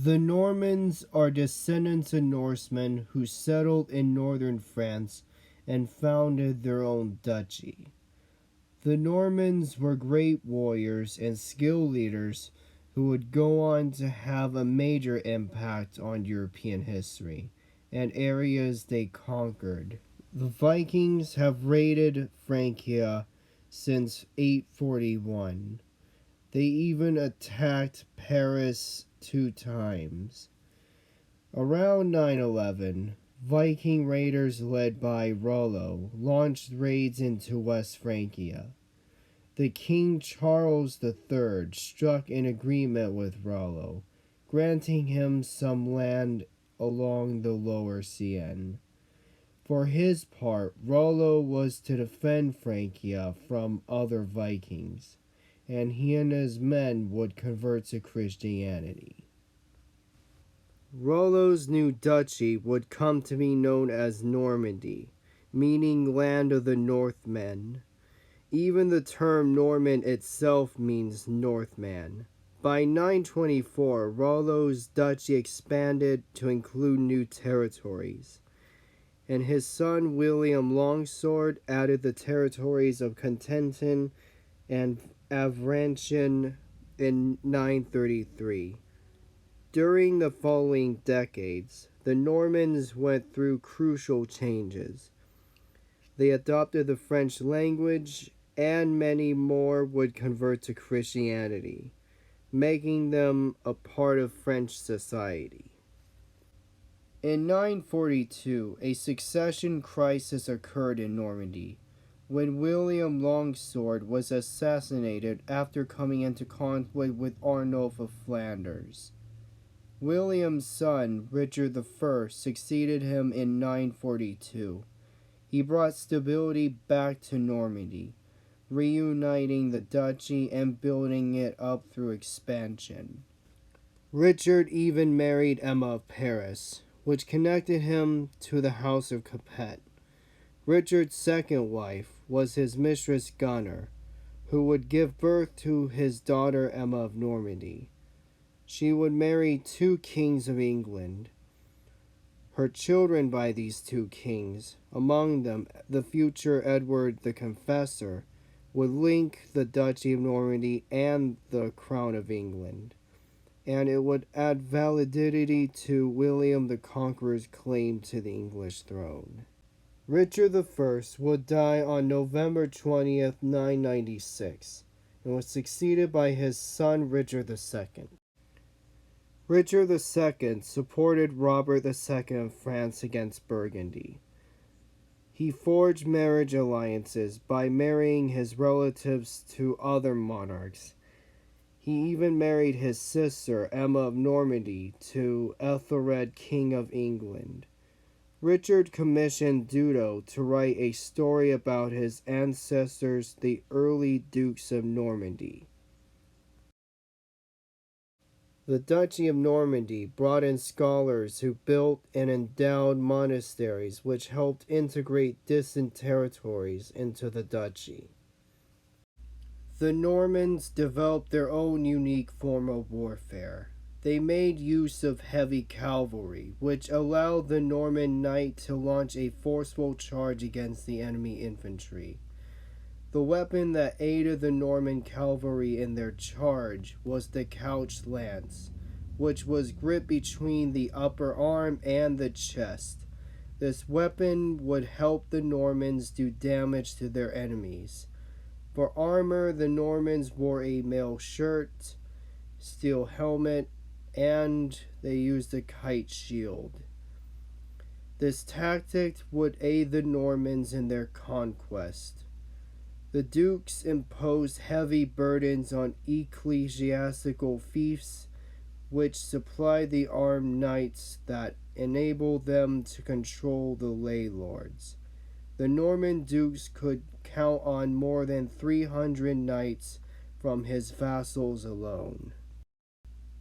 The Normans are descendants of Norsemen who settled in northern France and founded their own duchy. The Normans were great warriors and skilled leaders who would go on to have a major impact on European history and areas they conquered. The Vikings have raided Francia since 841. They even attacked Paris 2 times. Around 911, Viking raiders led by Rollo launched raids into West Francia. The King Charles III struck an agreement with Rollo, granting him some land along the lower Seine. For his part, Rollo was to defend Francia from other Vikings, and he and his men would convert to Christianity. Rollo's new duchy would come to be known as Normandy, meaning land of the Northmen. Even the term Norman itself means Northman. By 924, Rollo's duchy expanded to include new territories, and his son William Longsword added the territories of Cotentin and Avranches in 933. During the following decades, the Normans went through crucial changes. They adopted the French language, and many more would convert to Christianity, making them a part of French society. In 942, a succession crisis occurred in Normandy, when William Longsword was assassinated after coming into conflict with Arnulf of Flanders. William's son, Richard I, succeeded him in 942. He brought stability back to Normandy, reuniting the duchy and building it up through expansion. Richard even married Emma of Paris, which connected him to the House of Capet. Richard's second wife was his mistress Gunnar, who would give birth to his daughter Emma of Normandy. She would marry 2 kings of England. Her children by these 2 kings, among them the future Edward the Confessor, would link the Duchy of Normandy and the Crown of England, and it would add validity to William the Conqueror's claim to the English throne. Richard I would die on November 20th, 996, and was succeeded by his son Richard II. Richard II supported Robert II of France against Burgundy. He forged marriage alliances by marrying his relatives to other monarchs. He even married his sister, Emma of Normandy, to Ethelred, King of England. Richard commissioned Dudo to write a story about his ancestors, the early dukes of Normandy. The Duchy of Normandy brought in scholars who built and endowed monasteries which helped integrate distant territories into the duchy. The Normans developed their own unique form of warfare. They made use of heavy cavalry, which allowed the Norman knight to launch a forceful charge against the enemy infantry. The weapon that aided the Norman cavalry in their charge was the couched lance, which was gripped between the upper arm and the chest. This weapon would help the Normans do damage to their enemies. For armor, the Normans wore a mail shirt, steel helmet, and they used a kite shield. This tactic would aid the Normans in their conquest. The dukes imposed heavy burdens on ecclesiastical fiefs, which supplied the armed knights that enabled them to control the lay lords. The Norman dukes could count on more than 300 knights from his vassals alone.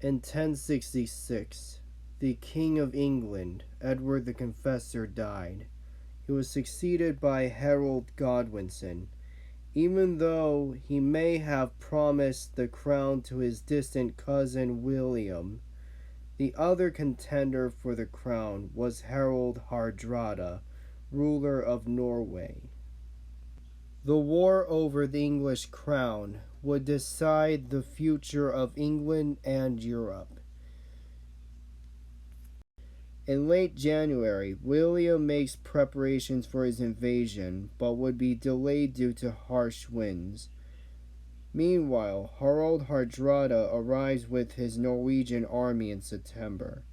In 1066, the King of England, Edward the Confessor, died. He was succeeded by Harold Godwinson. Even though he may have promised the crown to his distant cousin William, The other contender for the crown was Harald Hardrada, ruler of Norway. The war over the English crown would decide the future of England and Europe. In late January, William makes preparations for his invasion, but would be delayed due to harsh winds. Meanwhile, Harald Hardrada arrives with his Norwegian army in September.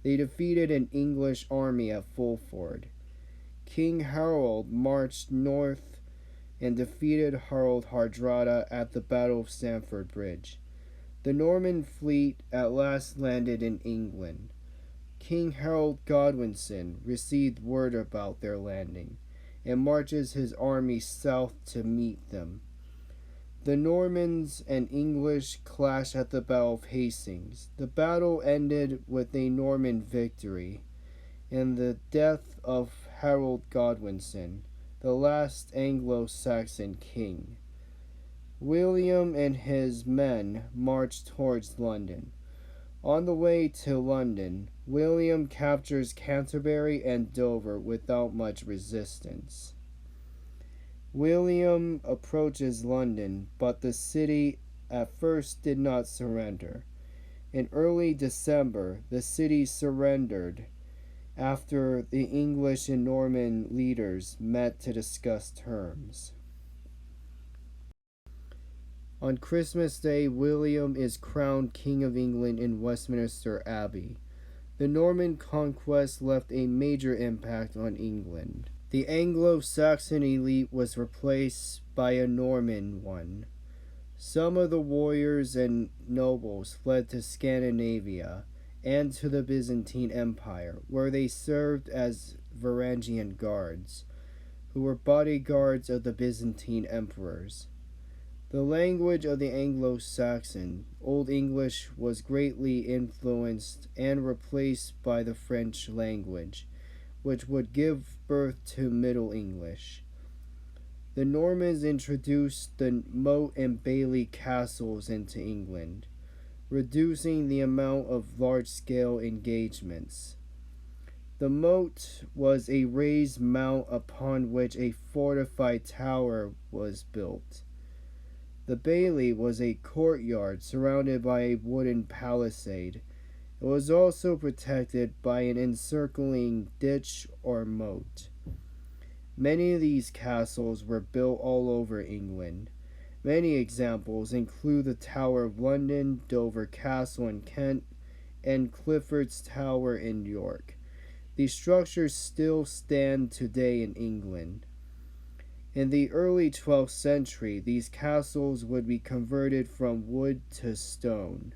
They defeated an English army at Fulford. King Harold marched north and defeated Harald Hardrada at the Battle of Stamford Bridge. The Norman fleet at last landed in England. King Harold Godwinson received word about their landing and marches his army south to meet them. The Normans and English clashed at the Battle of Hastings. The battle ended with a Norman victory and the death of Harold Godwinson, the last Anglo-Saxon king. William and his men marched towards London. On the way to London, William captures Canterbury and Dover without much resistance. William approaches London, but the city at first did not surrender. In early December, the city surrendered after the English and Norman leaders met to discuss terms. On Christmas Day, William is crowned King of England in Westminster Abbey. The Norman conquest left a major impact on England. The Anglo-Saxon elite was replaced by a Norman one. Some of the warriors and nobles fled to Scandinavia and to the Byzantine Empire, where they served as Varangian guards, who were bodyguards of the Byzantine emperors. The language of the Anglo-Saxon, Old English, was greatly influenced and replaced by the French language, which would give birth to Middle English. The Normans introduced the Moat and Bailey castles into England, reducing the amount of large-scale engagements. The moat was a raised mount upon which a fortified tower was built. The bailey was a courtyard surrounded by a wooden palisade. It was also protected by an encircling ditch or moat. Many of these castles were built all over England. Many examples include the Tower of London, Dover Castle in Kent, and Clifford's Tower in York. These structures still stand today in England. In the early 12th century, these castles would be converted from wood to stone.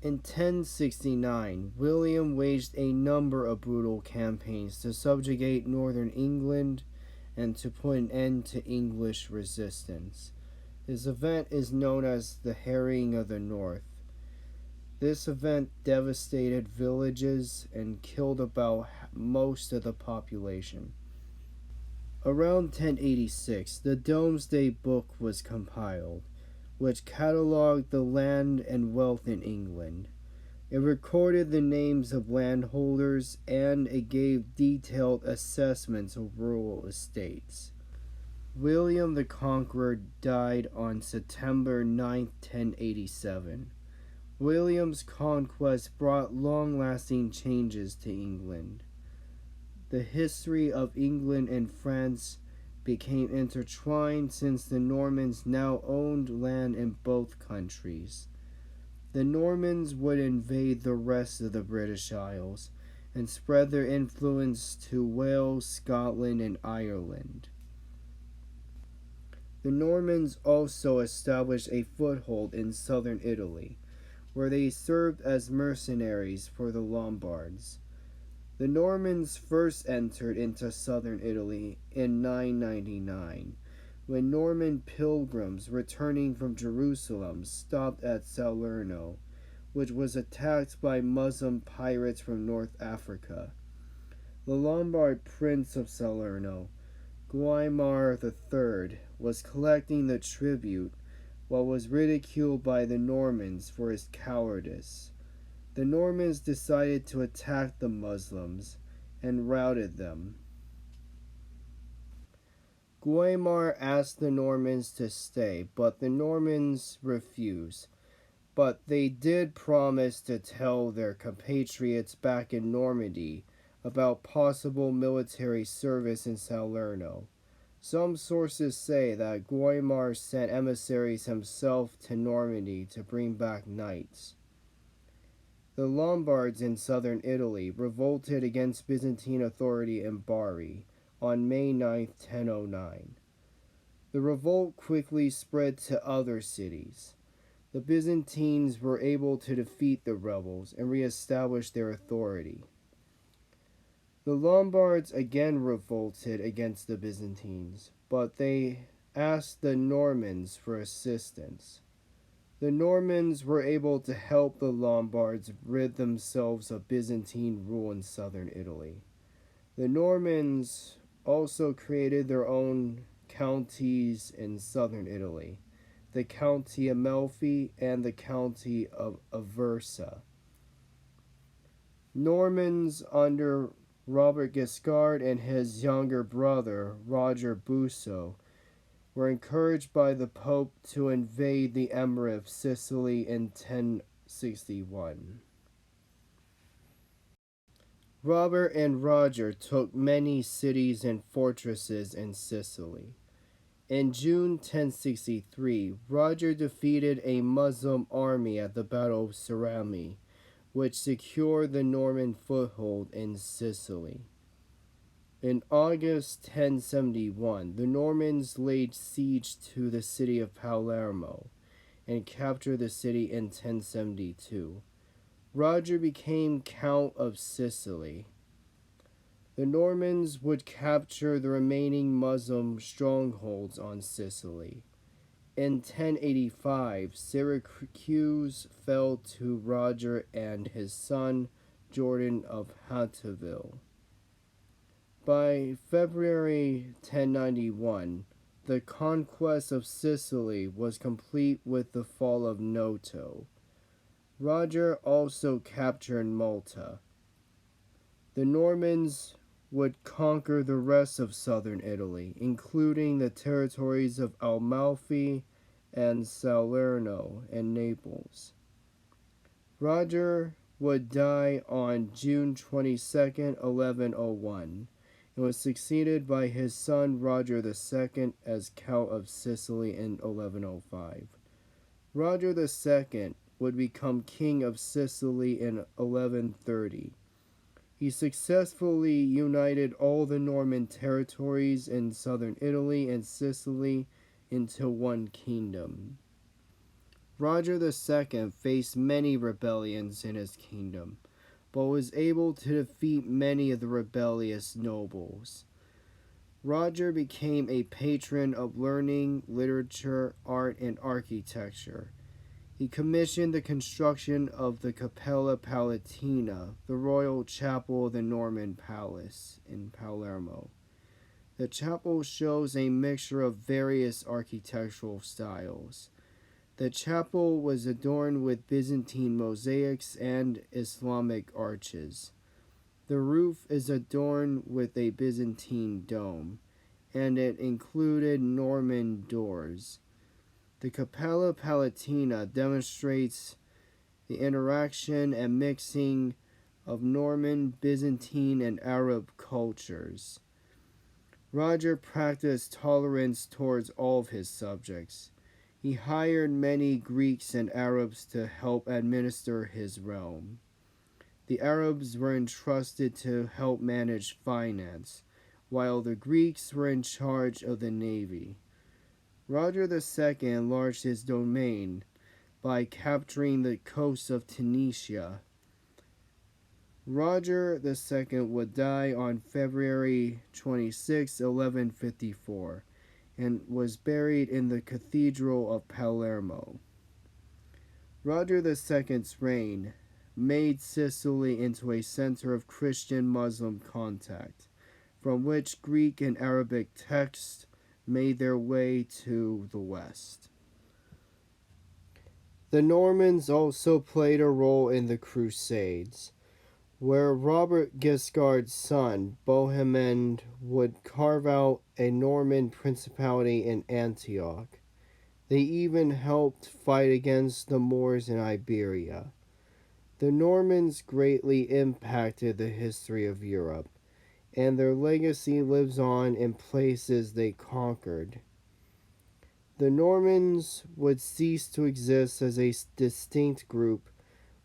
In 1069, William waged a number of brutal campaigns to subjugate northern England and to put an end to English resistance. This event is known as the Harrying of the North. This event devastated villages and killed about most of the population. Around 1086, the Domesday Book was compiled, which cataloged the land and wealth in England. It recorded the names of landholders and it gave detailed assessments of rural estates. William the Conqueror died on September 9, 1087. William's conquest brought long-lasting changes to England. The history of England and France became intertwined since the Normans now owned land in both countries. The Normans would invade the rest of the British Isles and spread their influence to Wales, Scotland, and Ireland. The Normans also established a foothold in southern Italy, where they served as mercenaries for the Lombards. The Normans first entered into southern Italy in 999, when Norman pilgrims returning from Jerusalem stopped at Salerno, which was attacked by Muslim pirates from North Africa. The Lombard prince of Salerno, Guaimar III, was collecting the tribute, but was ridiculed by the Normans for his cowardice. The Normans decided to attack the Muslims and routed them. Guaimar asked the Normans to stay, but the Normans refused. But they did promise to tell their compatriots back in Normandy about possible military service in Salerno. Some sources say that Guaimar sent emissaries himself to Normandy to bring back knights. The Lombards in southern Italy revolted against Byzantine authority in Bari on May 9, 1009. The revolt quickly spread to other cities. The Byzantines were able to defeat the rebels and reestablish their authority. The Lombards again revolted against the Byzantines, but they asked the Normans for assistance. The Normans were able to help the Lombards rid themselves of Byzantine rule in southern Italy. The Normans also created their own counties in southern Italy, the County Amalfi and the County of Aversa. Normans under Robert Guiscard and his younger brother, Roger Busso, were encouraged by the Pope to invade the Emirate of Sicily in 1061. Robert and Roger took many cities and fortresses in Sicily. In June 1063, Roger defeated a Muslim army at the Battle of Cerami, which secured the Norman foothold in Sicily. In August 1071, the Normans laid siege to the city of Palermo and captured the city in 1072. Roger became Count of Sicily. The Normans would capture the remaining Muslim strongholds on Sicily. In 1085, Syracuse fell to Roger and his son Jordan of Hauteville. By February 1091, the conquest of Sicily was complete with the fall of Noto. Roger also captured Malta. The Normans would conquer the rest of southern Italy, including the territories of Amalfi and Salerno and Naples. Roger would die on June 22, 1101, and was succeeded by his son Roger II as Count of Sicily in 1105. Roger II would become King of Sicily in 1130. He successfully united all the Norman territories in southern Italy and Sicily into one kingdom. Roger II faced many rebellions in his kingdom, but was able to defeat many of the rebellious nobles. Roger became a patron of learning, literature, art, and architecture. He commissioned the construction of the Cappella Palatina, the royal chapel of the Norman palace in Palermo. The chapel shows a mixture of various architectural styles. The chapel was adorned with Byzantine mosaics and Islamic arches. The roof is adorned with a Byzantine dome, and it included Norman doors. The Cappella Palatina demonstrates the interaction and mixing of Norman, Byzantine, and Arab cultures. Roger practiced tolerance towards all of his subjects. He hired many Greeks and Arabs to help administer his realm. The Arabs were entrusted to help manage finance, while the Greeks were in charge of the navy. Roger II enlarged his domain by capturing the coast of Tunisia. Roger II would die on February 26, 1154, and was buried in the Cathedral of Palermo. Roger II's reign made Sicily into a center of Christian-Muslim contact, from which Greek and Arabic texts made their way to the West. The Normans also played a role in the Crusades, where Robert Guiscard's son, Bohemond, would carve out a Norman principality in Antioch. They even helped fight against the Moors in Iberia. The Normans greatly impacted the history of Europe, and their legacy lives on in places they conquered. The Normans would cease to exist as a distinct group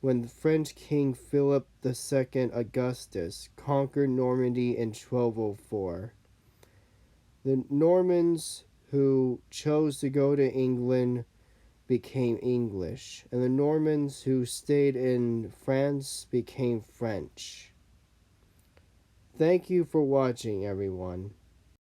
when French King Philip II Augustus conquered Normandy in 1204. The Normans who chose to go to England became English, and the Normans who stayed in France became French. Thank you for watching, everyone.